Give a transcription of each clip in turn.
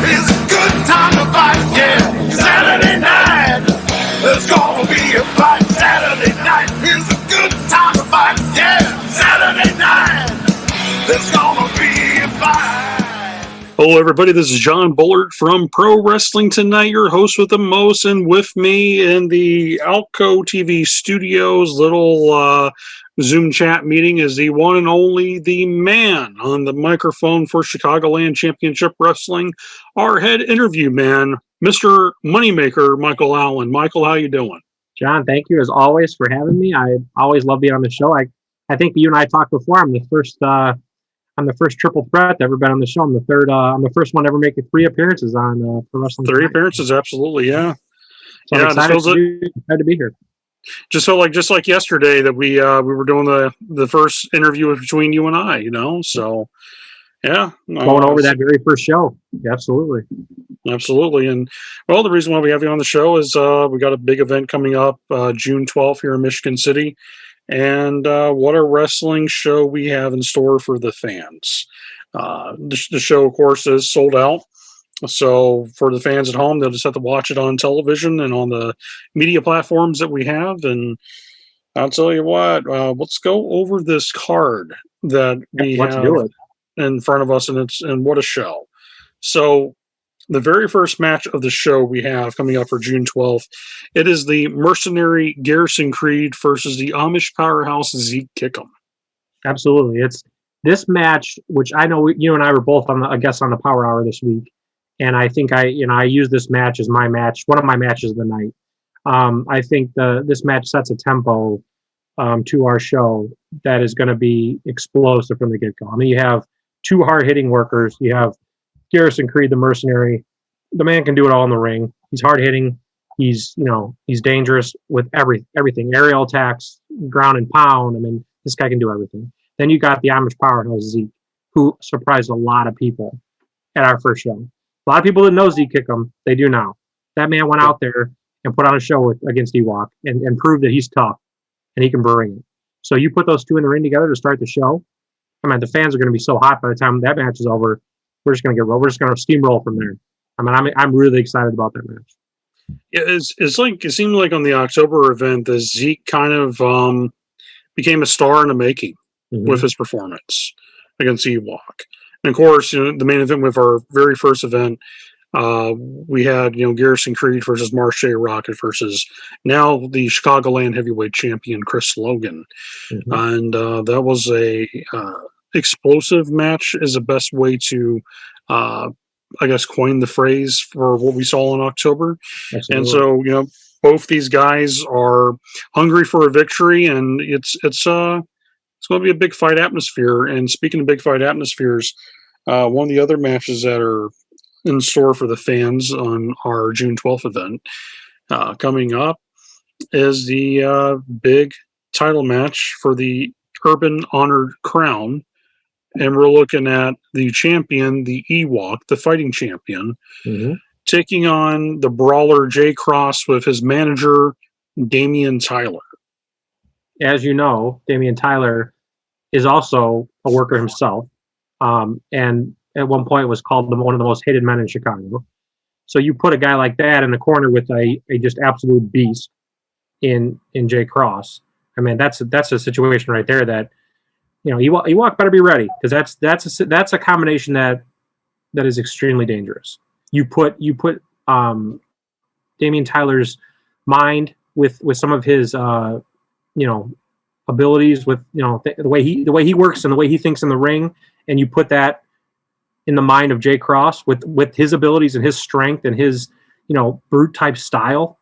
is a good time to fight, yeah. Saturday night, there's gonna be a fight. Saturday night is a good time to fight, yeah. Saturday night, there's gonna be a fight. Hello, everybody. This is John Bullard from Pro Wrestling Tonight, your host with the most, and with me in the Alco TV studios, little Zoom chat meeting is the one and only the man on the microphone for Chicagoland Championship Wrestling, our head interview man, Mr. Moneymaker, Michael Allen. Michael, how you doing? John, thank you as always for having me. I always love being on the show. I think you and I talked before. I'm the first triple threat to ever been on the show. I'm the first one to ever make 3 appearances on Pro Wrestling. 3 appearances, absolutely, yeah. So I'm excited to be here. Just like yesterday that we were doing the first interview between you and I, so yeah, going over that very first show. Yeah, absolutely. And well, the reason why we have you on the show is we got a big event coming up June 12th here in Michigan City, and what a wrestling show we have in store for the fans. The show, of course, is sold out. So for the fans at home, they'll just have to watch it on television and on the media platforms that we have. And I'll tell you what, let's go over this card that we have in front of us, and what a show. So the very first match of the show we have coming up for June 12th, it is the mercenary Garrison Creed versus the Amish powerhouse Zeke Kickham. Absolutely. It's this match, which I know you and I were both on the guests on the Power Hour this week. And I think I use this match as my match, one of my matches of the night. I think this match sets a tempo to our show that is going to be explosive from the get-go. I mean, you have 2 hard-hitting workers. You have Garrison Creed, the mercenary. The man can do it all in the ring. He's hard-hitting. He's dangerous with everything. Aerial attacks, ground and pound. I mean, this guy can do everything. Then you got the Amish powerhouse Zeke, who surprised a lot of people at our first show. A lot of people didn't know Zeke Kickham. They do now. That man went out there and put on a show against Ewok and proved that he's tough and he can bring it. So you put those 2 in the ring together to start the show. I mean, the fans are going to be so hot by the time that match is over. We're just going to steamroll from there. I mean, I'm really excited about that match. Yeah, it seemed like on the October event that Zeke kind of became a star in the making with his performance against Ewok. And of course, the main event with our very first event, we had Garrison Creed versus Marche Rocket versus now the Chicagoland heavyweight champion Chris Logan, and that was a explosive match. Is the best way to, I guess, coin the phrase for what we saw in October. Absolutely. And so both these guys are hungry for a victory, and it's going to be a big fight atmosphere. And speaking of big fight atmospheres, one of the other matches that are in store for the fans on our June 12th event coming up is the big title match for the Urban Honored Crown. And we're looking at the champion, the Ewok, the fighting champion, taking on the brawler Jay Cross with his manager, Damian Tyler. As you know, Damian Tyler is also a worker himself, and at one point was called one of the most hated men in Chicago. So you put a guy like that in the corner with a just absolute beast in Jay Cross. I mean, that's a situation right there that Ewok better be ready, because that's a combination that is extremely dangerous. You put Damian Tyler's mind with some of his abilities, with the way he works and the way he thinks in the ring, and you put that in the mind of Jay Cross with his abilities and his strength and his brute type style,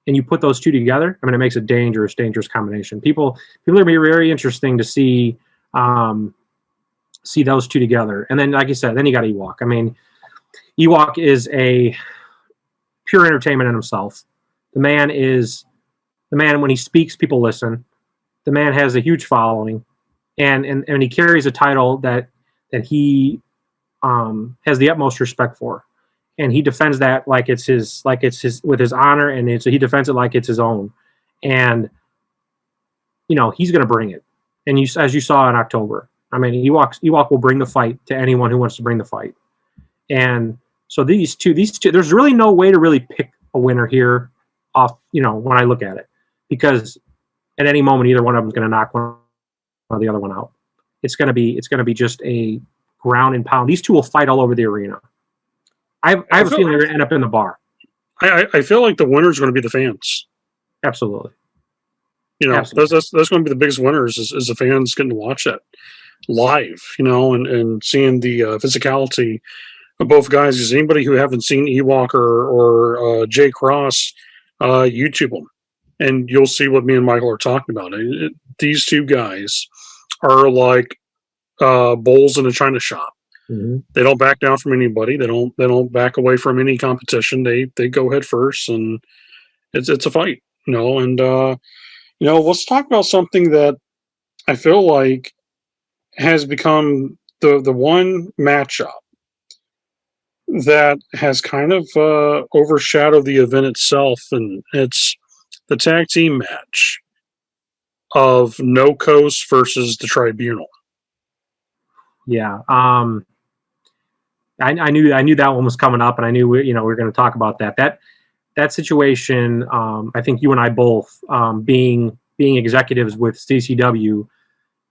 and you put those 2 together. I mean, it makes a dangerous combination. People are going to be very interesting to see those 2 together. And then, like you said, then you got Ewok. I mean, Ewok is a pure entertainment in himself. The man when he speaks, people listen. The man has a huge following, and he carries a title that he has the utmost respect for, and he defends that like it's his with his honor, and he defends it like it's his own. And he's going to bring it. And as you saw in October, I mean, Ewok will bring the fight to anyone who wants to bring the fight. And So these two, there's really no way to really pick a winner here off, when I look at it, because at any moment, either one of them is going to knock one or the other one out. It's going to be just a ground and pound. These two will fight all over the arena. I have a feeling they're going to end up in the bar. I feel like the winner is going to be the fans. Absolutely. Absolutely. That's going to be the biggest winners is the fans getting to watch that live, and seeing the physicality of both guys. Because anybody who haven't seen Ewok or Jay Cross, YouTube them, and you'll see what me and Michael are talking about. These two guys are like bulls in a china shop. Mm-hmm. They don't back down from anybody. They don't back away from any competition. They go head first, and it's a fight, And let's talk about something that I feel like has become the one matchup that has kind of overshadowed the event itself, and it's the tag team match of No Coast versus the Tribunal. Yeah, I knew that one was coming up, and I knew we were going to talk about that. That situation. I think you and I both, being executives with CCW,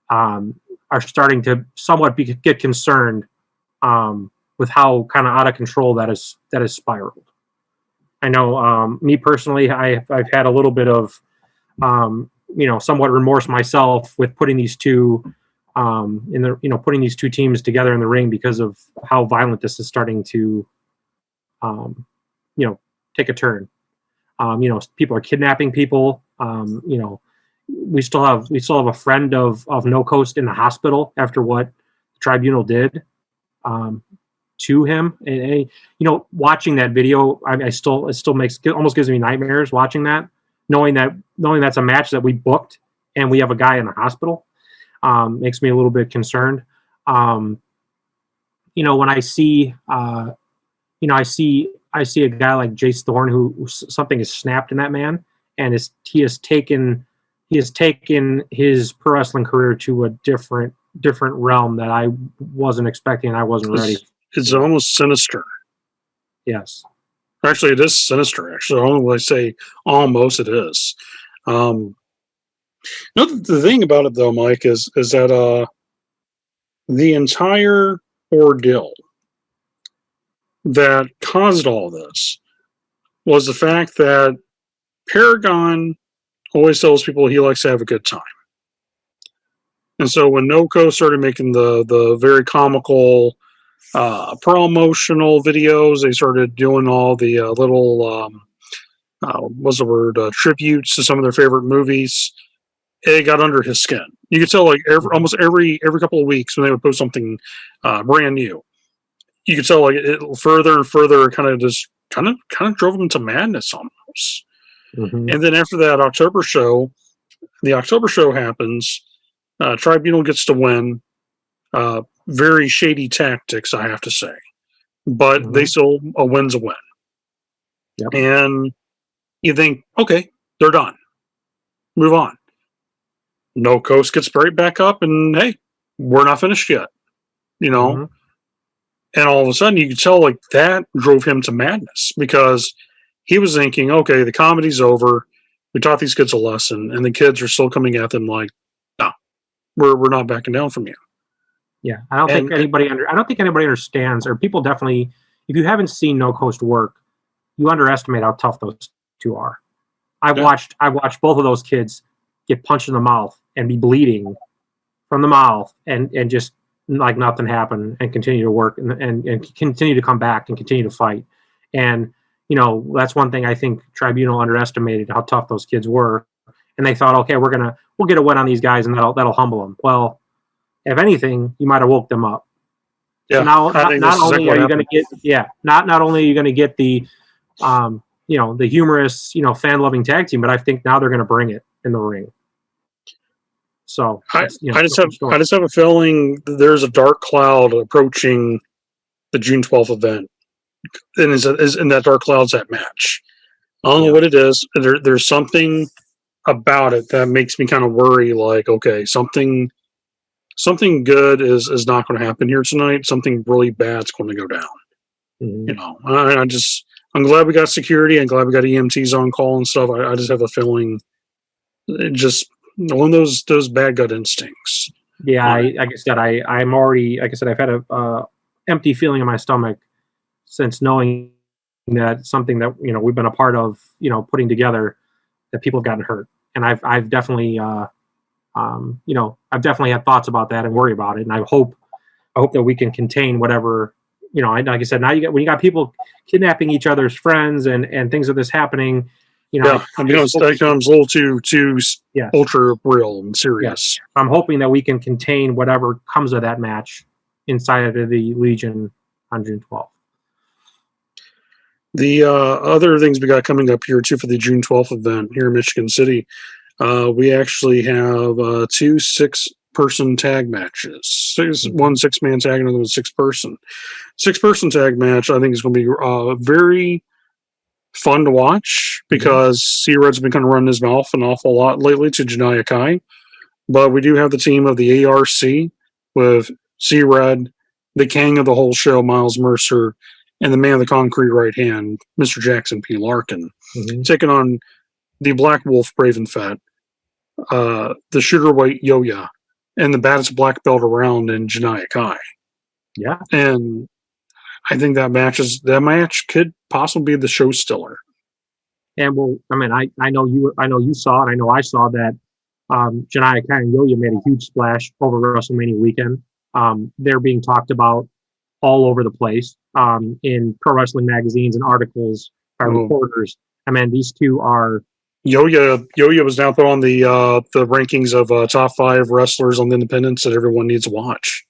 are starting to somewhat get concerned with how kind of out of control that is spiraled. I know, me personally, I've had a little bit of somewhat remorse myself with putting these two putting these two teams together in the ring because of how violent this is starting to take a turn. People are kidnapping people. We still have a friend of No Coast in the hospital after what the Tribunal did to him. And watching that video, it still almost gives me nightmares watching that, knowing that's a match that we booked and we have a guy in the hospital. Makes me a little bit concerned. When I see, I see a guy like Jace Thorne who something is snapped in that man, and he has taken his pro wrestling career to a different realm that I wasn't expecting. I wasn't ready. It's almost sinister. Yes. Actually, it is sinister. Actually, only when I say almost, it is. The thing about it, though, Mike, is that the entire ordeal that caused all this was the fact that Paragon always tells people he likes to have a good time. And so when NoCo started making the very comical promotional videos, they started doing all the little tributes to some of their favorite movies. It got under his skin. You could tell, like almost every couple of weeks when they would post something brand new, you could tell like it further and further kind of drove him to madness almost. Mm-hmm. And then after that October show, the October show happens. Tribunal gets to win. Very shady tactics, I have to say, but mm-hmm. They still a win's a win. Yep. And you think, okay, they're done. Move on. No Coast gets right back up, and hey, we're not finished yet. Mm-hmm. And all of a sudden, you could tell like that drove him to madness because he was thinking, okay, the comedy's over. We taught these kids a lesson, and the kids are still coming at them like, no, we're not backing down from you. Yeah, I don't think anybody understands, or people definitely, if you haven't seen No Coast work, you underestimate how tough those two are. I've watched both of those kids get punched in the mouth and be bleeding from the mouth and just like nothing happened and continue to work and continue to come back and continue to fight. And, that's one thing I think Tribunal underestimated how tough those kids were. And they thought, okay, we'll get a win on these guys and that'll humble them. Well, if anything, you might have woke them up. Yeah. So now, not only are you going to get the, the humorous, fan loving tag team, but I think now they're going to bring it in the ring. So I just have a feeling there's a dark cloud approaching the June 12th event, and is in that dark cloud's that match. I don't know what it is. There's something about it that makes me kind of worry. Like, okay, something good is not going to happen here tonight. Something really bad's going to go down. You know, I'm glad we got security. I'm glad we got EMTs on call and stuff. I just have a feeling, just one of those bad gut instincts. Yeah, like I said, I'm already, like I said, I've had a empty feeling in my stomach since knowing that something that we've been a part of, putting together, that people have gotten hurt, and I've definitely I've definitely had thoughts about that and worry about it, and I hope that we can contain whatever, like I said, now when you got people kidnapping each other's friends and things of this happening, yeah, that becomes a little too yes. ultra real and serious. Yeah. I'm hoping that we can contain whatever comes of that match inside of the Legion on June 12th. The other things we got coming up here too for the June 12th event here in Michigan City, we actually have 2 6-person tag matches. One 6-man tag, another one 6-person. 6-person tag match, I think, is going to be very fun to watch because C-Red's been kind of running his mouth an awful lot lately to Janaya Kai. But we do have the team of the ARC with C-Red, the king of the whole show, Miles Mercer, and the man of the concrete right hand, Mr. Jackson P. Larkin, taking on the Black Wolf Braven Fett, the Shooter White Yo-Ya, and the baddest black belt around in Janaya Kai. Yeah. And I think that match could possibly be the show stiller. And well, I mean, I know you saw, and I know I saw that Janaya Kai and Yo-Ya made a huge splash over WrestleMania weekend. They're being talked about all over the place in pro wrestling magazines and articles by reporters. I mean, these two are. Yo-Ya was now put on the rankings of top 5 wrestlers on the independents that everyone needs to watch.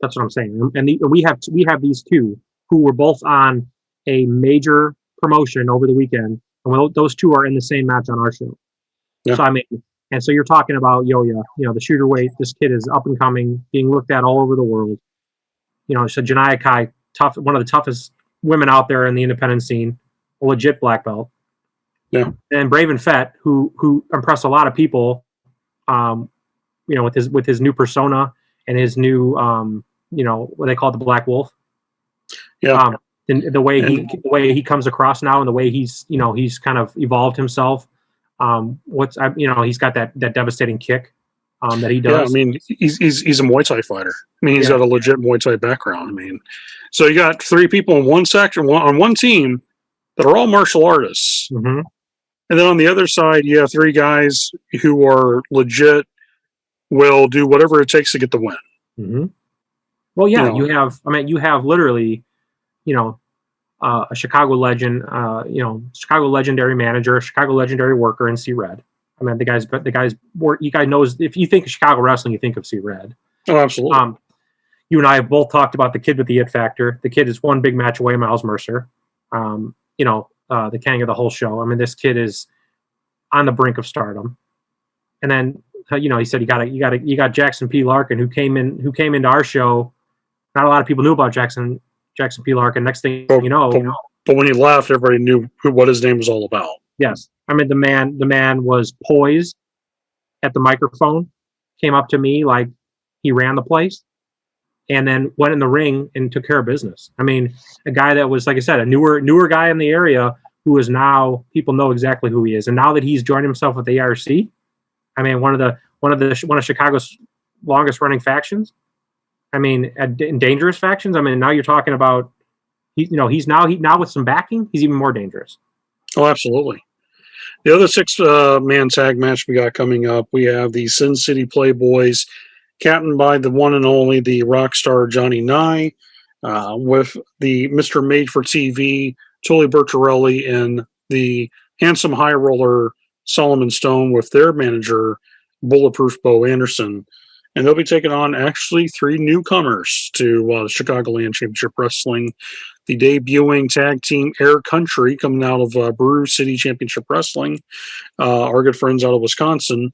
That's what I'm saying. And we have these two who were both on a major promotion over the weekend, and those two are in the same match on our show. Yeah. So I mean, and so you're talking about Yo-Ya, the shooter weight. This kid is up and coming, being looked at all over the world. So Janaya Kai, one of the toughest women out there in the independent scene, a legit black belt. Yeah. And Braven Fett, who impressed a lot of people, with his new persona and his new, what they call it, the Black Wolf. Yeah. The way he comes across now, and the way he's kind of evolved himself. He's got that devastating kick. That he does. Yeah, I mean, he's a Muay Thai fighter. I mean, he's got a legit Muay Thai background. I mean, so you got 3 people in one section, on one team, that are all martial artists. Mm-hmm. And then on the other side, you have 3 guys who are legit, will do whatever it takes to get the win. Mm-hmm. Well, yeah, you have literally, a Chicago legend, Chicago legendary manager, a Chicago legendary worker in C-Red. I mean, the guy's you guys knows, if you think of Chicago wrestling, you think of C-Red. Oh, absolutely. You and I have both talked about the kid with the it factor. The kid is one big match away, Miles Mercer. The king of the whole show. I mean, this kid is on the brink of stardom. And then, he said you got Jackson P. Larkin, who came into our show. Not a lot of people knew about Jackson P. Larkin. Next thing you know, but when he left, everybody knew what his name was all about. Yes. I mean, the man was poised at the microphone, came up to me like he ran the place, and then went in the ring and took care of business. I mean, a guy that was, like I said, a newer guy in the area who is now, people know exactly who he is. And now that he's joined himself with the ARC, I mean, one of Chicago's longest running factions. I mean, dangerous factions. I mean, now you're talking about, he's now with some backing, he's even more dangerous. Oh, absolutely. The other 6-man tag match we got coming up, we have the Sin City Playboys, captained by the one and only the rock star Johnny Nye, with the Mr. Made for TV, Tully Bertarelli, and the handsome high roller Solomon Stone with their manager, Bulletproof Bo Anderson. And they'll be taking on actually 3 newcomers to Chicagoland Championship Wrestling. The debuting tag team Air Country, coming out of Brew City Championship Wrestling, our good friends out of Wisconsin,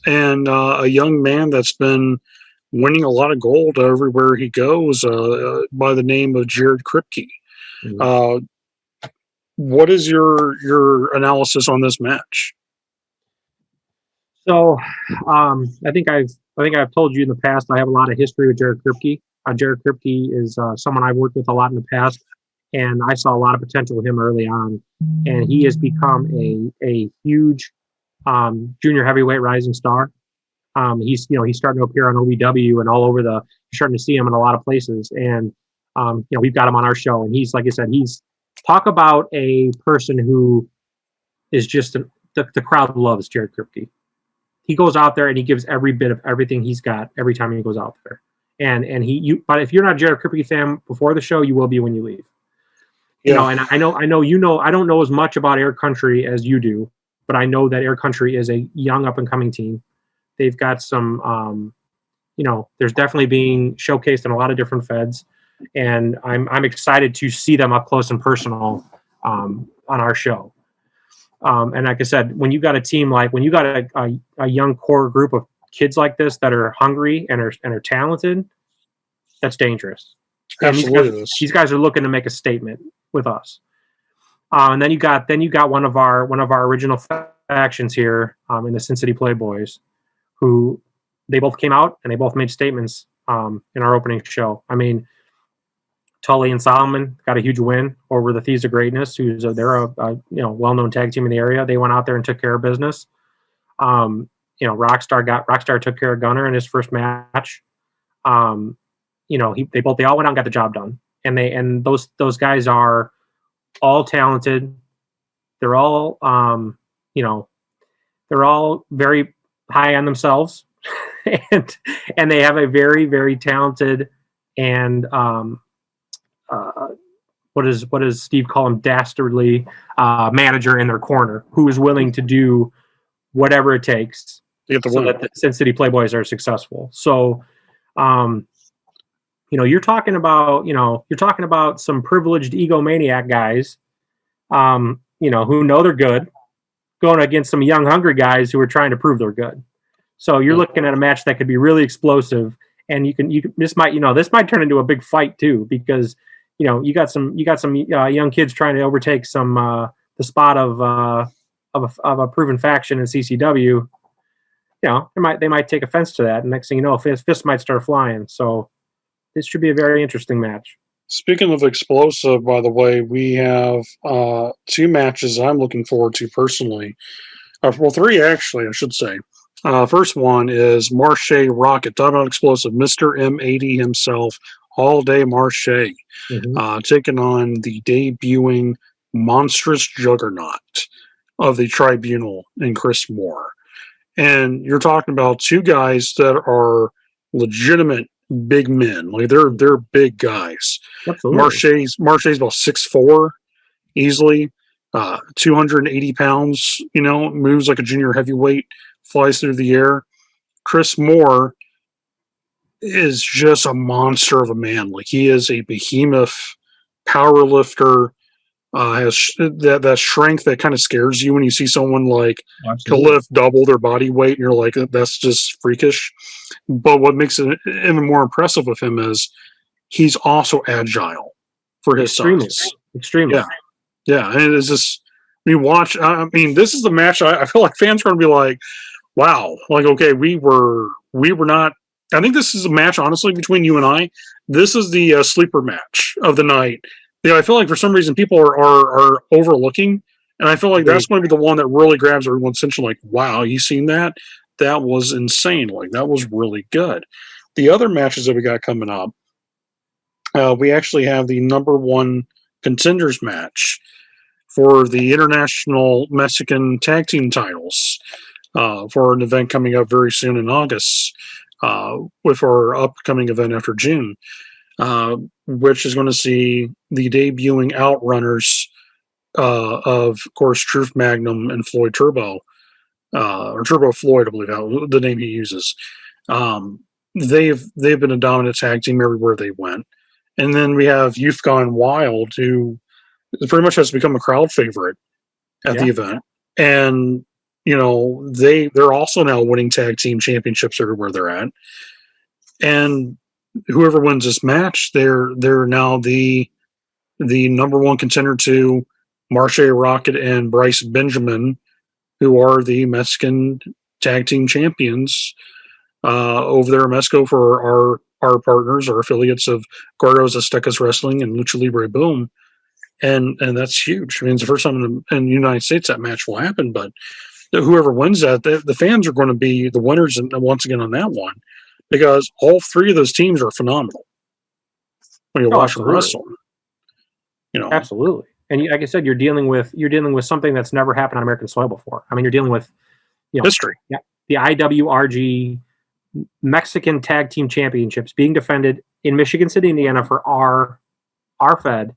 and a young man that's been winning a lot of gold everywhere he goes by the name of Jared Kripke. Mm-hmm. What is your analysis on this match? So, I think I've told you in the past, I have a lot of history with Jared Kripke. Jared Kripke is someone I've worked with a lot in the past. and I saw a lot of potential with him early on, and he has become a huge junior heavyweight rising star. He's starting to appear on OVW and all over the. You're starting to see him in a lot of places, and we've got him on our show, and he's, like I said, he's talk about a person who is just the crowd loves Jared Kripke. He goes out there and he gives every bit of everything he's got every time he goes out there, and but if you're not a Jared Kripke fan before the show, you will be when you leave. Yeah. And I know I don't know as much about Air Country as you do, but I know that Air Country is a young up and coming team. They've got some, there's definitely being showcased in a lot of different feds, and I'm excited to see them up close and personal on our show. And like I said, when you got a team when you got a young core group of kids like this that are hungry and are talented, that's dangerous. Absolutely, these guys are looking to make a statement with us. And then you got one of our original factions here in the Sin City Playboys, who they both came out and they both made statements in our opening show. I mean, Tully and Solomon got a huge win over the Thieves of Greatness, they're a well-known tag team in the area. They went out there and took care of business. Rockstar took care of Gunner in his first match. They all went out and got the job done. And those guys are all talented. They're all they're all very high on themselves, and they have a very, very talented and what does Steve call him, dastardly manager in their corner who is willing to do whatever it takes so that the Sin City Playboys are successful. So you're talking about some privileged egomaniac guys who know they're good, going against some young hungry guys who are trying to prove they're good. So you're looking at a match that could be really explosive, and this might turn into a big fight too, because you got some young kids trying to overtake the spot of a proven faction in CCW. They might take offense to that, and next thing you know, fists might start flying. So this should be a very interesting match. Speaking of explosive, by the way, we have two matches I'm looking forward to personally. Well, three actually, I should say. First one is Marche Rocket, talking about explosive, Mr. M80 himself, All Day Marche, taking on the debuting monstrous juggernaut of the Tribunal in Chris Moore. And you're talking about two guys that are legitimate big men. Like they're big guys. Absolutely. Marche's about 6'4", easily, 280 pounds. Moves like a junior heavyweight, flies through the air. Chris Moore is just a monster of a man. Like, he is a behemoth power lifter. Has that strength that kind of scares you when you see someone like to lift double their body weight, and you're like, that's just freakish. But what makes it even more impressive with him is he's also agile for his size. Extremely. Yeah. And it's just, this is the match I feel like fans are going to be like, wow, like, okay, we were not. I think this is a match, honestly, between you and I. This is the sleeper match of the night. I feel like for some reason people are overlooking, and I feel like that's going to be the one that really grabs everyone's attention. Like, wow, you seen that? That was insane. Like, that was really good. The other matches that we got coming up, we actually have the number one contenders match for the International Mexican Tag Team titles for an event coming up very soon in August, with our upcoming event after June. Which is going to see the debuting Outrunners of course, Truth Magnum and Floyd Turbo, or Turbo Floyd, I believe the name he uses. They've been a dominant tag team everywhere they went. And then we have Youth Gone Wild, who pretty much has become a crowd favorite at the event. And, they're also now winning tag team championships everywhere they're at. And whoever wins this match, they're now the number one contender to Marche Rocket and Bryce Benjamin, who are the Mexican tag team champions over there in Mexico for our partners, our affiliates of Gordos Aztecas Wrestling and Lucha Libre Boom. and that's huge. I mean, it's the first time in the United States that match will happen. But whoever wins that, the fans are going to be the winners, and once again on that one, because all three of those teams are phenomenal when you watch them wrestle. Absolutely. And like I said, you're dealing with something that's never happened on American soil before. I mean, you're dealing with history. Yeah, the IWRG Mexican Tag Team Championships being defended in Michigan City, Indiana for our Fed,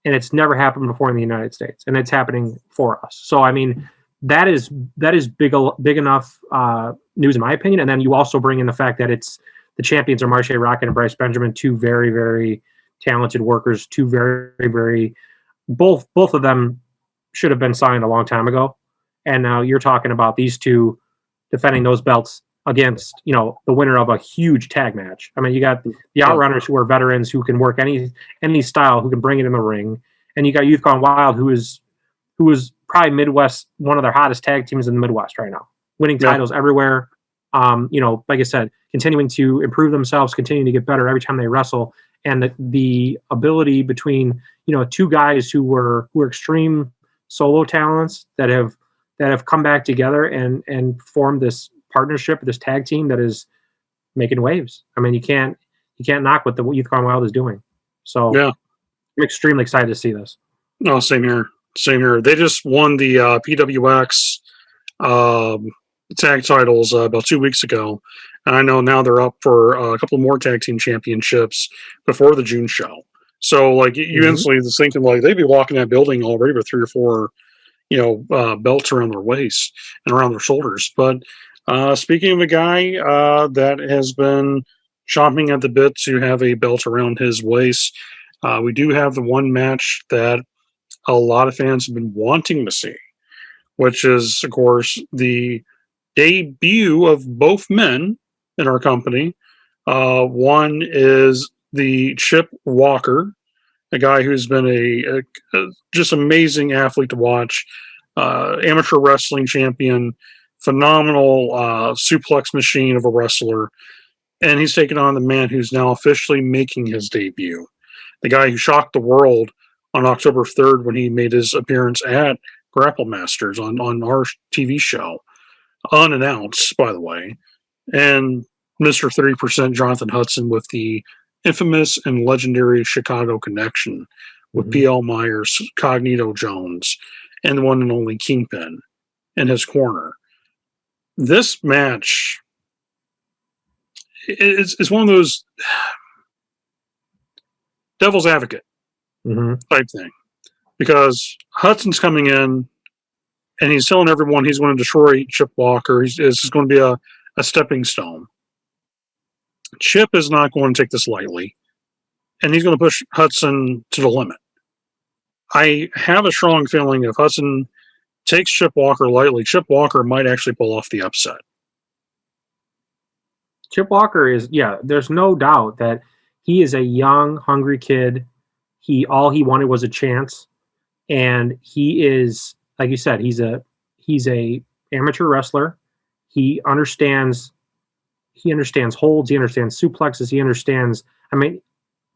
and it's never happened before in the United States, and it's happening for us. So I mean, that is big enough news in my opinion. And then you also bring in the fact that it's the champions are Marche Rockett and Bryce Benjamin, two very, very talented workers, two very, very both of them should have been signed a long time ago. And now you're talking about these two defending those belts against, the winner of a huge tag match. I mean, you got the Outrunners who are veterans who can work any style, who can bring it in the ring. And you got Youth Gone Wild, who is probably Midwest, one of their hottest tag teams in the Midwest right now, winning titles everywhere. Like I said, continuing to improve themselves, continuing to get better every time they wrestle. And the ability between, two guys who were extreme solo talents that have come back together and formed this partnership, this tag team that is making waves. I mean, you can't knock what the Youth Gone Wild is doing. So I'm extremely excited to see this. No, same here. They just won the PWX tag titles about 2 weeks ago. And I know now they're up for a couple more tag team championships before the June show. So, like, you instantly just thinking, like, they'd be walking that building already with 3 or 4, belts around their waist and around their shoulders. But speaking of a guy that has been chomping at the bit to have a belt around his waist, we do have the one match that a lot of fans have been wanting to see, which is, of course, the debut of both men in our company. One is the Chip Walker, a guy who's been a just amazing athlete to watch, amateur wrestling champion, phenomenal suplex machine of a wrestler, and he's taken on the man who's now officially making his debut, the guy who shocked the world on October 3rd when he made his appearance at Grapple Masters on our TV show, unannounced, by the way, and Mr. 30% Jonathan Hudson with the infamous and legendary Chicago connection with P.L. Myers, Cognito Jones, and the one and only Kingpin in his corner. This match is one of those devil's advocate type thing, because Hudson's coming in and he's telling everyone he's going to destroy Chip Walker. This is going to be a stepping stone. Chip is not going to take this lightly, and he's going to push Hudson to the limit. I have a strong feeling if Hudson takes Chip Walker lightly, Chip Walker might actually pull off the upset. Chip Walker is, there's no doubt that he is a young, hungry kid. All he wanted was a chance, and he is, like you said, he's a amateur wrestler. He understands holds, he understands suplexes, he understands. I mean,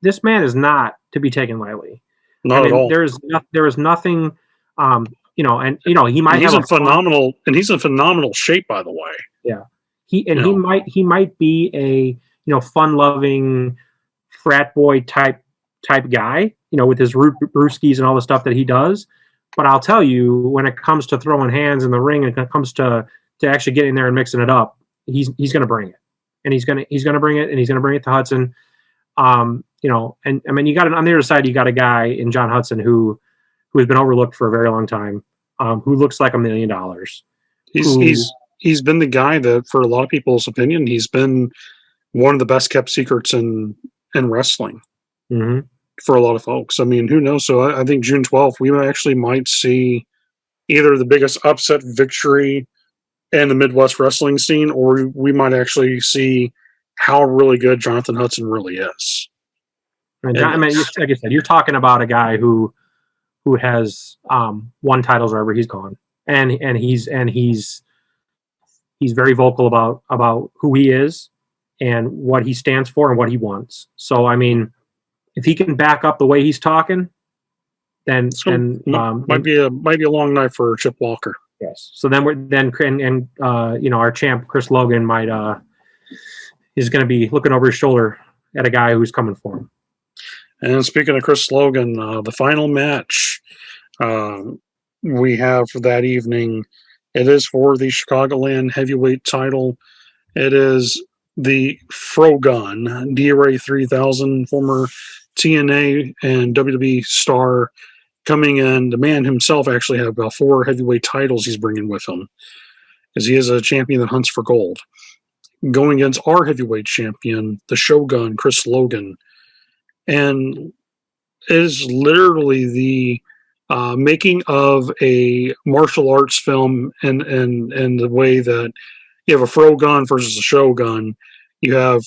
this man is not to be taken lightly. Not at all. There is nothing, he might he's have phenomenal, and he's in phenomenal shape, by the way. Yeah, he might be a fun-loving frat boy type guy, with his brewskis and all the stuff that he does. But I'll tell you, when it comes to throwing hands in the ring, and it comes to actually getting there and mixing it up, he's going to bring it, and he's going to bring it, and he's going to bring it to Hudson. And I mean, you got on the other side, you got a guy in John Hudson who has been overlooked for a very long time, who looks like $1 million. He's been the guy that, for a lot of people's opinion, he's been one of the best kept secrets in wrestling for a lot of folks. I mean, who knows? So I think June 12th, we actually might see either the biggest upset victory in the Midwest wrestling scene, or we might actually see how really good Jonathan Hudson really is. Like I said, you're talking about a guy who has won titles wherever he's gone, and he's very vocal about who he is and what he stands for and what he wants. So I mean, if he can back up the way he's talking, then might be a long night for Chip Walker. Yes. So then our champ Chris Logan is going to be looking over his shoulder at a guy who's coming for him. And speaking of Chris Logan, the final match we have for that evening, it is for the Chicagoland heavyweight title. It is the Frogun, DRA 3000, former TNA and WWE star, coming in. The man himself actually have about 4 heavyweight titles he's bringing with him, because he is a champion that hunts for gold. Going against our heavyweight champion, the Shogun, Chris Logan. And it is literally the making of a martial arts film, and the way that you have a Frogun versus a Shogun. You have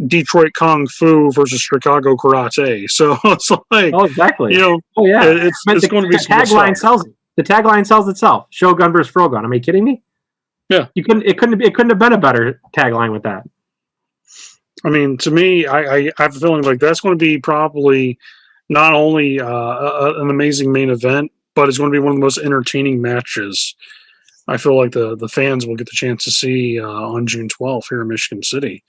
Detroit Kung Fu versus Chicago Karate. So it's like, exactly. It's going to be the tagline sells it. The tagline sells itself. Shogun versus Frogun. Am I kidding me? Yeah. It couldn't have been a better tagline with that. I mean, to me, I have a feeling like that's going to be probably not only an amazing main event, but it's going to be one of the most entertaining matches I feel like the fans will get the chance to see on June 12th here in Michigan City.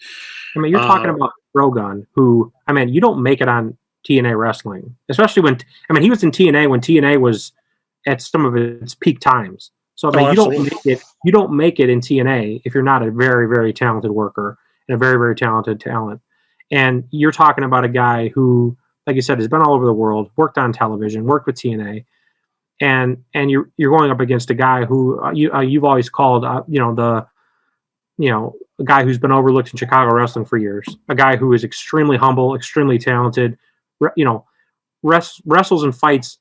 I mean, you're talking about Frogun, who, I mean, you don't make it on TNA wrestling, especially when, I mean, he was in TNA when TNA was at some of its peak times. So I mean, you don't make it in TNA if you're not a very, very talented worker and a very, very talented talent. And you're talking about a guy who, like you said, has been all over the world, worked on television, worked with TNA, and you're going up against a guy who you've always called a guy who's been overlooked in Chicago wrestling for years, a guy who is extremely humble, extremely talented, wrestles and fights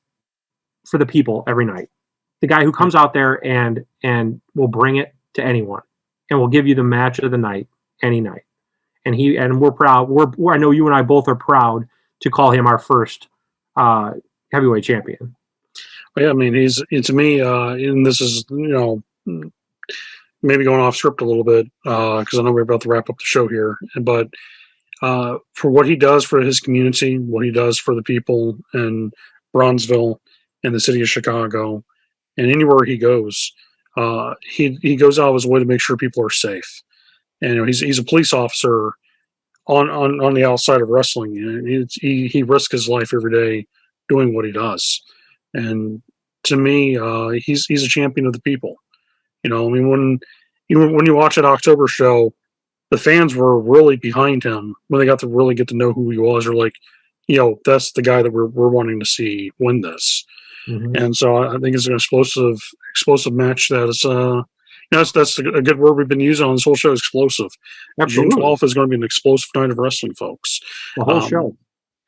for the people every night. The guy who comes out there and will bring it to anyone and will give you the match of the night any night. And we're proud. I know you and I both are proud to call him our first heavyweight champion. Yeah, I mean, to me, and this is, maybe going off script a little bit, because I know we're about to wrap up the show here, but for what he does for his community, what he does for the people in Bronzeville and the city of Chicago, and anywhere he goes, he goes out of his way to make sure people are safe. And he's a police officer on the outside of wrestling. He risks his life every day doing what he does. And to me, he's a champion of the people. I mean, when you watch that October show, the fans were really behind him when they got to really get to know who he was. They're like, that's the guy that we're wanting to see win this. Mm-hmm. And so I think it's an explosive match that is, that's a good word we've been using on this whole show, explosive. Absolutely. June 12th is going to be an explosive night of wrestling, folks. The whole show,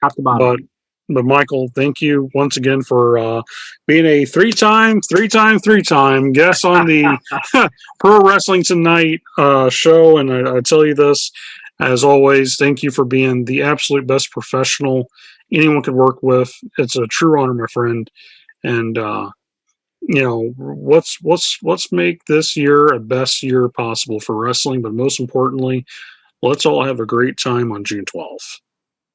top to bottom. But Michael, thank you once again for being a three-time guest on the Pro Wrestling Tonight show. And I tell you this, as always, thank you for being the absolute best professional anyone could work with. It's a true honor, my friend. And let's make this year a best year possible for wrestling. But most importantly, let's all have a great time on June 12th.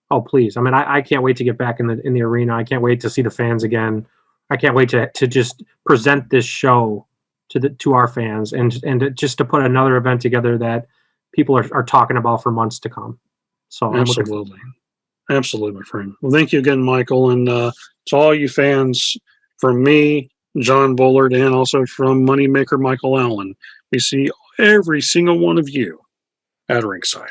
Oh, please. I mean, I can't wait to get back in the arena. I can't wait to see the fans again. I can't wait to just present this show to our fans and just to put another event together that people are talking about for months to come. So absolutely, my friend. Well, thank you again, Michael, and to all you fans, from me, John Bullard, and also from Moneymaker Michael Allen. We see every single one of you at ringside.